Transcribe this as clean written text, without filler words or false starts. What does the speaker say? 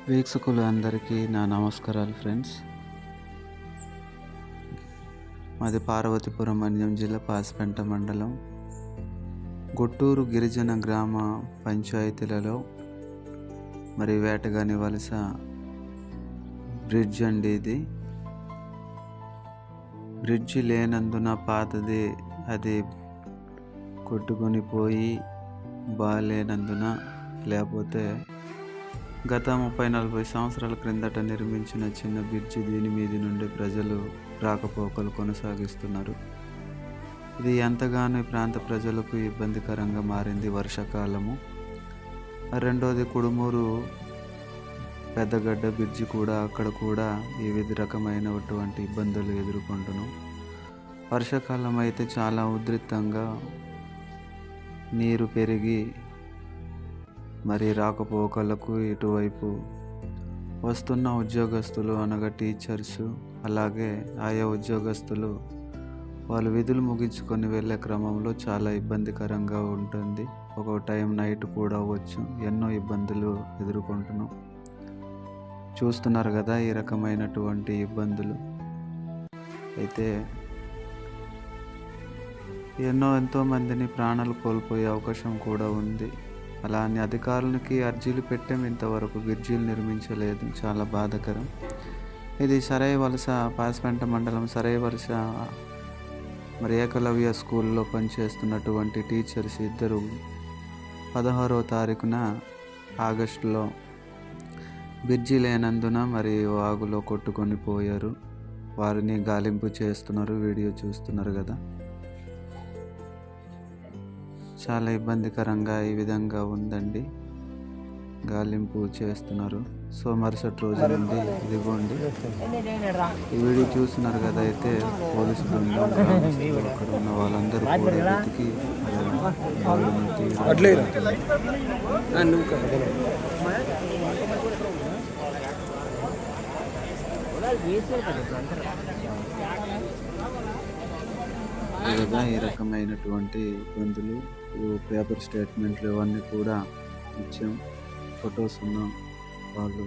వీక్షకులు అందరికీ నా నమస్కారాలు ఫ్రెండ్స్. మాది పార్వతీపురం మన్యం జిల్లా పాసిపెంట మండలం గుట్టూరు గిరిజన గ్రామ పంచాయతీలలో మరి వేటగాని వలస బ్రిడ్జ్ అండి. ఇది బ్రిడ్జి లేనందున పాతది అది కొట్టుకొని పోయి బాగాలేనందున, లేకపోతే గత 30-40 సంవత్సరాల క్రిందట నిర్మించిన చిన్న బ్రిడ్జి. దీని మీది నుండి ప్రజలు రాకపోకలు కొనసాగిస్తున్నారు. ఇది ఎంతగానో ఈ ప్రాంత ప్రజలకు ఇబ్బందికరంగా మారింది వర్షాకాలము. రెండోది కుడుమూరు పెద్దగడ్డ బ్రిడ్జి కూడా, అక్కడ కూడా వివిధ రకమైనటువంటి ఇబ్బందులు ఎదుర్కొంటున్నాం. వర్షాకాలం అయితే చాలా ఉధృతంగా నీరు పెరిగి మరి రాకపోకలకు ఇటువైపు వస్తున్న ఉద్యోగస్తులు అనగా టీచర్సు, అలాగే ఆయా ఉద్యోగస్తులు వాళ్ళు విధులు ముగించుకొని వెళ్ళే క్రమంలో చాలా ఇబ్బందికరంగా ఉంటుంది. ఒక టైం నైట్ కూడా అవ్వచ్చు. ఎన్నో ఇబ్బందులు ఎదుర్కొంటున్నాం. చూస్తున్నారు కదా ఈ రకమైనటువంటి ఇబ్బందులు. అయితే ఎంతో మందిని ప్రాణాలు కోల్పోయే అవకాశం కూడా ఉంది. అలానే అధికారులకి అర్జీలు పెట్టాం, ఇంతవరకు బ్రిడ్జీలు నిర్మించలేదు. చాలా బాధాకరం. ఇది సరై వలస పాసిపెంట మండలం సరై వలస మరి ఏకలవ్య స్కూల్లో పనిచేస్తున్నటువంటి టీచర్స్ ఇద్దరు 16వ తారీఖున ఆగస్టులో బ్రిడ్జి లేనందున మరి వాగులో కొట్టుకొని పోయారు. వారిని గాలింపు చేస్తున్నారు. వీడియో చూస్తున్నారు కదా. చాలా ఇబ్బందికరంగా ఈ విధంగా ఉందండి. గాలింపు చేస్తున్నారు. సో మరుసటి రోజు నుండి ఇదిగోండి ఈ వీడియో చూస్తున్నారు కదా. అయితే పోలీసు బృందం, గ్రామస్తులు, అక్కడ ఉన్న వాళ్ళందరూ కూడా వెతికి కదా ఈ రకమైనటువంటి ఇబ్బందులు. పేపర్ స్టేట్మెంట్లు ఇవన్నీ కూడా ఇచ్చాం. ఫొటోస్ ఉన్నాం. వాళ్ళు